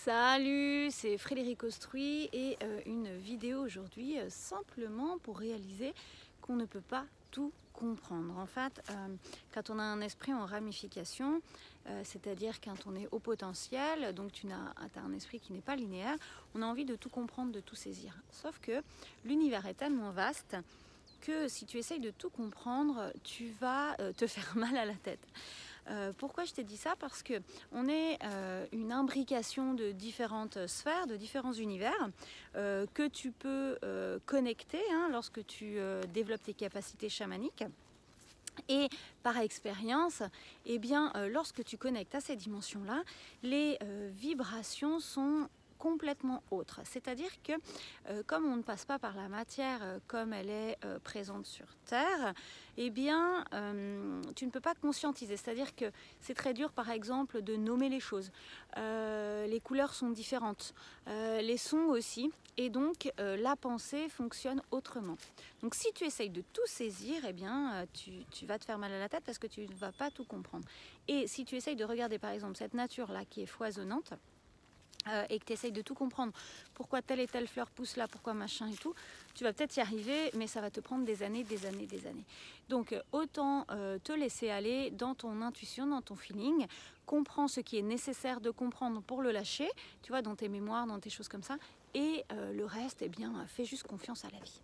Salut, c'est Frédéric Ostruy et une vidéo aujourd'hui simplement pour réaliser qu'on ne peut pas tout comprendre. En fait, quand on a un esprit en ramification, c'est-à-dire quand on est au potentiel, donc tu as un esprit qui n'est pas linéaire, on a envie de tout comprendre, de tout saisir. Sauf que l'univers est tellement vaste que si tu essayes de tout comprendre, tu vas te faire mal à la tête. Pourquoi je t'ai dit ça? Parce qu'on est une imbrication de différentes sphères, de différents univers que tu peux connecter lorsque tu développes tes capacités chamaniques. Et par expérience, lorsque tu connectes à ces dimensions-là, les vibrations sont complètement autre. C'est-à-dire que comme on ne passe pas par la matière comme elle est présente sur Terre, tu ne peux pas conscientiser. C'est-à-dire que c'est très dur, par exemple, de nommer les choses. Les couleurs sont différentes, les sons aussi, et donc la pensée fonctionne autrement. Donc si tu essayes de tout saisir, tu vas te faire mal à la tête parce que tu ne vas pas tout comprendre. Et si tu essayes de regarder, par exemple, cette nature-là qui est foisonnante, et que tu essayes de tout comprendre, pourquoi telle et telle fleur pousse là, pourquoi machin et tout, tu vas peut-être y arriver, mais ça va te prendre des années. Donc autant te laisser aller dans ton intuition, dans ton feeling, comprends ce qui est nécessaire de comprendre pour le lâcher, tu vois, dans tes mémoires, dans tes choses comme ça, et le reste, fais juste confiance à la vie.